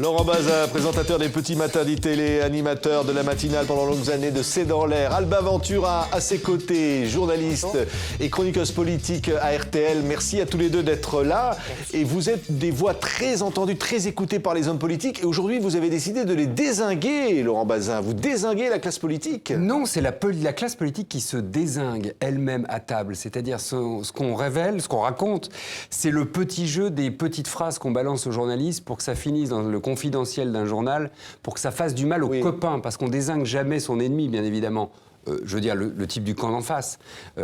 Laurent Bazin, présentateur des Petits Matins d'ITélé, animateur de la matinale pendant longues années de C'est dans l'air. Alba Ventura à ses côtés, journaliste et chroniqueuse politique à RTL. Merci à tous les deux d'être là. Merci. Et vous êtes des voix très entendues, très écoutées par les hommes politiques. Et aujourd'hui, vous avez décidé de les dézinguer, Laurent Bazin. Vous dézinguez la classe politique? Non, c'est la classe politique qui se dézingue elle-même à table. C'est-à-dire ce qu'on révèle, ce qu'on raconte, c'est le petit jeu des petites phrases qu'on balance aux journalistes pour que ça finisse dans le confidentiel d'un journal, pour que ça fasse du mal aux copains, parce qu'on dézingue jamais son ennemi, bien évidemment. Je veux dire, le type du camp d'en face.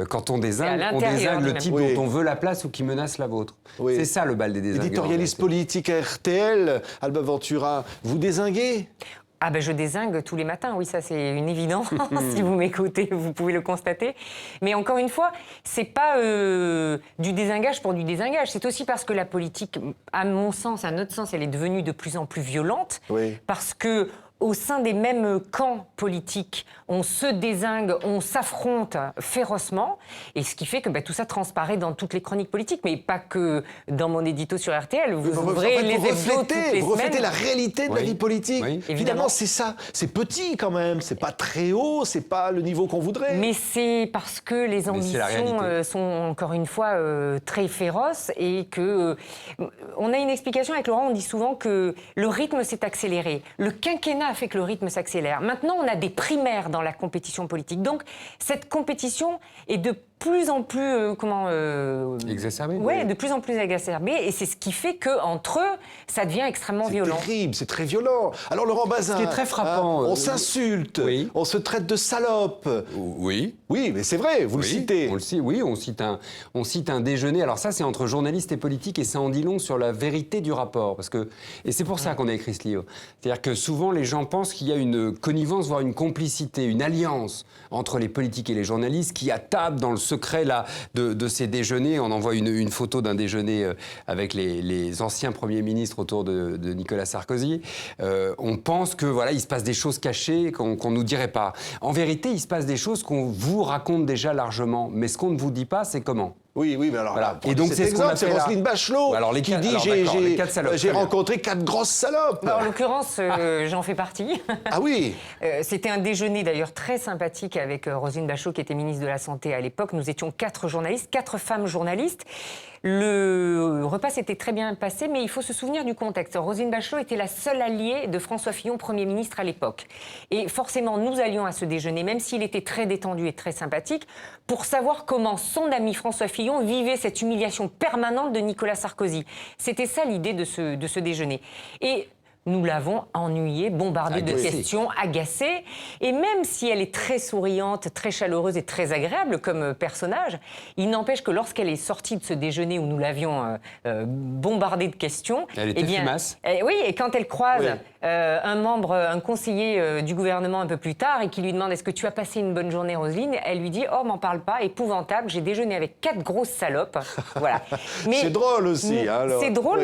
Quand on dézingue le type dont on veut la place ou qui menace la vôtre. Oui. C'est ça le bal des dézingueurs. Éditorialiste politique à RTL, Alba Ventura, vous dézinguez? Ah ben je dézingue tous les matins, oui, ça c'est une évidence. Si vous m'écoutez, vous pouvez le constater. Mais encore une fois, c'est pas du dézingage pour du dézingage. C'est aussi parce que la politique, à mon sens, à notre sens, elle est devenue de plus en plus violente. Oui. Parce que au sein des mêmes camps politiques, on se dézingue, on s'affronte férocement, et ce qui fait que tout ça transparaît dans toutes les chroniques politiques, mais pas que dans mon édito sur RTL. Vous ouvrez les hebdos toutes les vous reflétez la réalité de la vie politique. Oui. Évidemment, c'est ça. C'est petit quand même, c'est pas très haut, c'est pas le niveau qu'on voudrait. Mais c'est parce que les ambitions sont encore une fois très féroces, et que on a une explication avec Laurent, on dit souvent que le rythme s'est accéléré. Le quinquennat a fait que le rythme s'accélère. Maintenant, on a des primaires dans la compétition politique. Donc, cette compétition est de plus en plus exacerbée. Ouais, de plus en plus exacerbée, et c'est ce qui fait que entre eux, ça devient extrêmement violent. C'est terrible, c'est très violent. Alors Laurent Bazin, ce qui est très frappant, on s'insulte, on se traite de salope. Oui. Oui, mais c'est vrai, vous le citez. On cite un déjeuner. Alors ça, c'est entre journalistes et politiques, et ça en dit long sur la vérité du rapport, et c'est pour ça qu'on a écrit ce livre. C'est-à-dire que souvent les gens pensent qu'il y a une connivence, voire une complicité, une alliance entre les politiques et les journalistes qui, à table, dans le secret là, de ces déjeuners, on envoie une photo d'un déjeuner avec les anciens premiers ministres autour de Nicolas Sarkozy. On pense que voilà, il se passe des choses cachées qu'on nous dirait pas. En vérité, il se passe des choses qu'on vous raconte déjà largement, mais ce qu'on ne vous dit pas, c'est comment. Oui, mais alors, voilà. Et donc c'est Roselyne Bachelot qui dit j'ai rencontré 4 grosses salopes. En l'occurrence, j'en fais partie. Ah oui. C'était un déjeuner d'ailleurs très sympathique avec Roselyne Bachelot, qui était ministre de la Santé à l'époque. Nous étions 4 journalistes, 4 femmes journalistes. Le repas s'était très bien passé, mais il faut se souvenir du contexte. Roselyne Bachelot était la seule alliée de François Fillon, Premier ministre à l'époque. Et forcément, nous allions à ce déjeuner, même s'il était très détendu et très sympathique, pour savoir comment son ami François Fillon vivait cette humiliation permanente de Nicolas Sarkozy. C'était ça l'idée de ce déjeuner. Et nous l'avons ennuyée, bombardée de questions, agacée. Et même si elle est très souriante, très chaleureuse et très agréable comme personnage, il n'empêche que lorsqu'elle est sortie de ce déjeuner où nous l'avions bombardée de questions... Elle était fumasse. Oui, et quand elle croise un conseiller du gouvernement un peu plus tard, et qui lui demande « Est-ce que tu as passé une bonne journée, Roselyne ?» Elle lui dit « Oh, m'en parle pas, épouvantable, j'ai déjeuné avec 4 grosses salopes. » Voilà. C'est drôle aussi. C'est drôle,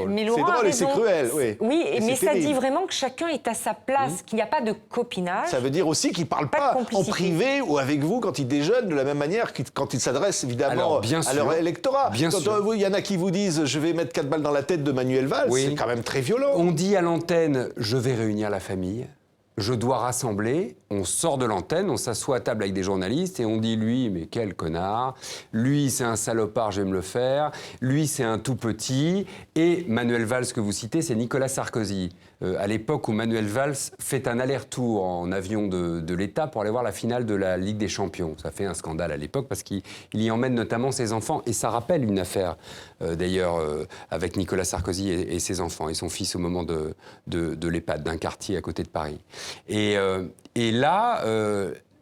mais Laurent a raison. Et c'est cruel, oui, mais ça dit vraiment que chacun est à sa place, qu'il n'y a pas de copinage. Ça veut dire aussi qu'il ne parle pas en privé ou avec vous quand il déjeune de la même manière que quand il s'adresse évidemment à leur électorat. Quand il y en a qui vous disent « Je vais mettre 4 balles dans la tête de Manuel Valls », c'est quand même très violent. On dit à l'antenne « Je vais réunir la famille ». Je dois rassembler, on sort de l'antenne, on s'assoit à table avec des journalistes et on dit « Lui, mais quel connard ! Lui, c'est un salopard, je vais me le faire. Lui, c'est un tout petit. » Et Manuel Valls, que vous citez, c'est Nicolas Sarkozy. À l'époque où Manuel Valls fait un aller-retour en avion de l'État pour aller voir la finale de la Ligue des Champions. Ça fait un scandale à l'époque parce qu'il y emmène notamment ses enfants. Et ça rappelle une affaire, d'ailleurs, avec Nicolas Sarkozy et ses enfants et son fils au moment de l'EHPAD, d'un quartier à côté de Paris. Et là,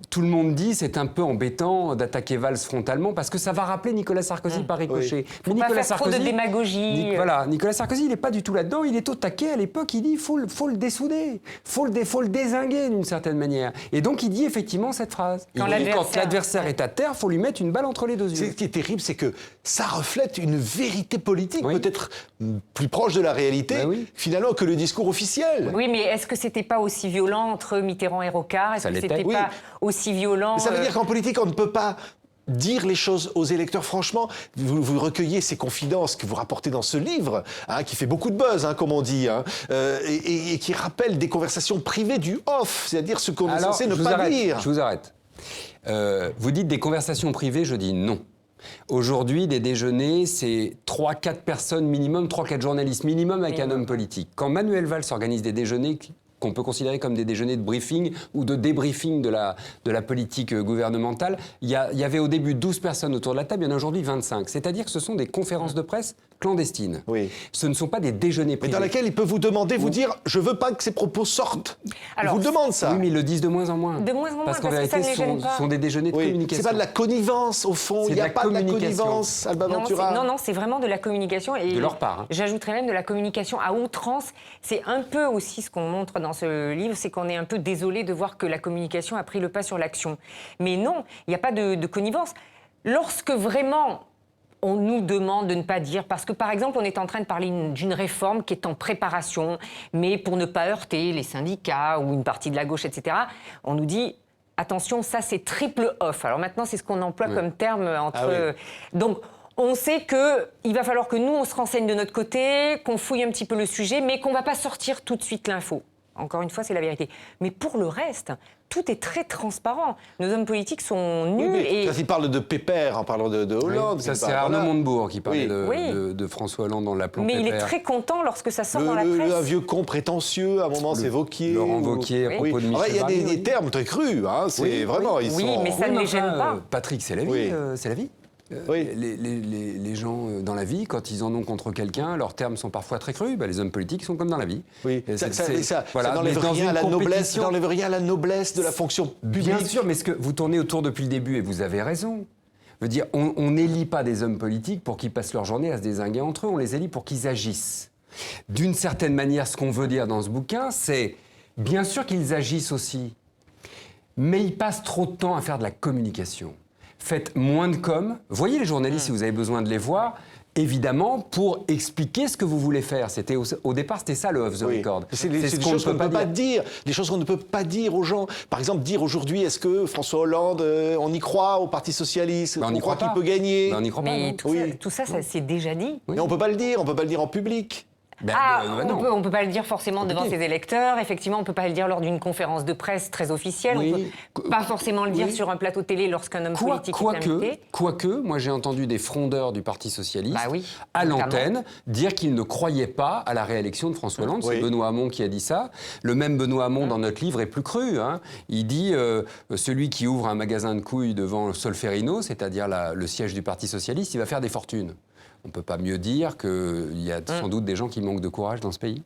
tout le monde dit c'est un peu embêtant d'attaquer Valls frontalement parce que ça va rappeler Nicolas Sarkozy par ricochet. Mais Nicolas Sarkozy, trop de démagogie. Voilà, Nicolas Sarkozy, il n'est pas du tout là-dedans. Il est au taquet à l'époque. Il dit faut le dessouder, faut le dézinguer d'une certaine manière. Et donc il dit effectivement cette phrase. Quand l'adversaire est à terre, faut lui mettre une balle entre les deux yeux. Ce qui est terrible, c'est que ça reflète une vérité politique, peut-être plus proche de la réalité, finalement, que le discours officiel. Oui, mais est-ce que c'était pas aussi violent entre Mitterrand et Rocard? Est-ce que c'était pas aussi violent? Mais ça veut dire qu'en politique, on ne peut pas dire les choses aux électeurs, franchement, vous recueillez ces confidences que vous rapportez dans ce livre, hein, qui fait beaucoup de buzz, hein, comme on dit, hein, et qui rappelle des conversations privées du off, c'est-à-dire ce qu'on est censé ne pas dire. Je vous arrête. Vous dites des conversations privées, je dis non. Aujourd'hui, des déjeuners, c'est 3-4 personnes minimum, 3-4 journalistes minimum avec un homme politique. Quand Manuel Valls organise des déjeuners qu'on peut considérer comme des déjeuners de briefing ou de débriefing de la politique gouvernementale, il y avait au début 12 personnes autour de la table, il y en a aujourd'hui 25. C'est-à-dire que ce sont des conférences de presse clandestines. Oui. Ce ne sont pas des déjeuners privés. Mais dans lesquels il peut vous demander, vous dire « je veux pas que ces propos sortent ». Il vous demande ça. Oui, mais ils le disent de moins en moins. De moins en moins, parce qu'en que ça vérité, ne les gêne pas. ce sont des déjeuners de communication. C'est pas de la connivence, au fond. Il n'y a pas de la connivence, Alba Ventura. Non, c'est vraiment de la communication. Et de leur part. Hein. J'ajouterais même de la communication à outrance. C'est un peu aussi ce qu'on montre dans ce livre, c'est qu'on est un peu désolé de voir que la communication a pris le pas sur l'action. Mais non, il n'y a pas de connivence. Lorsque vraiment on nous demande de ne pas dire, parce que par exemple on est en train de parler d'une réforme qui est en préparation, mais pour ne pas heurter les syndicats ou une partie de la gauche, etc., on nous dit attention, ça c'est triple off. Alors maintenant c'est ce qu'on emploie comme terme entre... Donc on sait qu'il va falloir que nous on se renseigne de notre côté, qu'on fouille un petit peu le sujet, mais qu'on ne va pas sortir tout de suite l'info. Encore une fois, c'est la vérité. Mais pour le reste, tout est très transparent. Nos hommes politiques sont nuls. Et... Ça, il parle de Pépère en parlant de Hollande. Oui, ça, c'est Arnaud Montebourg qui parlait de François Hollande dans l'appelant Pépère. Mais il est très content lorsque ça sort dans la presse. Un vieux con prétentieux, à un moment, c'est Wauquiez. Laurent Wauquiez, à propos de Michel Barnier. Il y a des termes très crus. Hein, c'est vraiment... Ils sont... mais ça ne les gêne pas. Patrick, c'est la vie. C'est la vie. Les gens dans la vie, quand ils en ont contre quelqu'un, leurs termes sont parfois très crus. Les hommes politiques sont comme dans la vie. Oui. Ça n'enlève rien à la noblesse. Ça n'enlève rien à la noblesse de la fonction publique. Bien sûr, mais ce que vous tournez autour depuis le début et vous avez raison. Je veux dire, on n'élit pas des hommes politiques pour qu'ils passent leur journée à se dézinguer entre eux. On les élit pour qu'ils agissent. D'une certaine manière, ce qu'on veut dire dans ce bouquin, c'est bien sûr qu'ils agissent aussi, mais ils passent trop de temps à faire de la communication. Faites moins de com. Voyez les journalistes si vous avez besoin de les voir, évidemment, pour expliquer ce que vous voulez faire. Au départ, c'était ça le off the record. C'est des choses qu'on ne peut pas dire. Des choses qu'on ne peut pas dire aux gens. Par exemple, dire aujourd'hui, est-ce que François Hollande, on y croit au Parti Socialiste, on croit qu'il peut gagner. On n'y croit pas. Mais tout ça, c'est déjà dit. Mais on ne peut pas le dire. On ne peut pas le dire en public. On ne peut pas le dire forcément devant ses électeurs. Effectivement, on ne peut pas le dire lors d'une conférence de presse très officielle. On ne peut pas forcément le dire sur un plateau télé lorsqu'un homme politique est invité. Quoique, moi j'ai entendu des frondeurs du Parti Socialiste à l'antenne dire qu'ils ne croyaient pas à la réélection de François Hollande. C'est Benoît Hamon qui a dit ça. Le même Benoît Hamon, dans notre livre, est plus cru. Hein. Il dit celui qui ouvre un magasin de couilles devant Solferino, c'est-à-dire le siège du Parti Socialiste, il va faire des fortunes. On ne peut pas mieux dire qu'il y a sans doute des gens qui manquent de courage dans ce pays.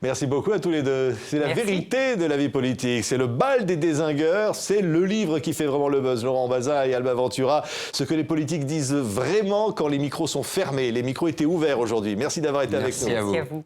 Merci beaucoup à tous les deux. C'est la vérité de la vie politique. C'est le bal des dézingueurs. C'est le livre qui fait vraiment le buzz. Laurent Bazin et Alba Ventura. Ce que les politiques disent vraiment quand les micros sont fermés. Les micros étaient ouverts aujourd'hui. Merci d'avoir été avec nous. Merci à vous.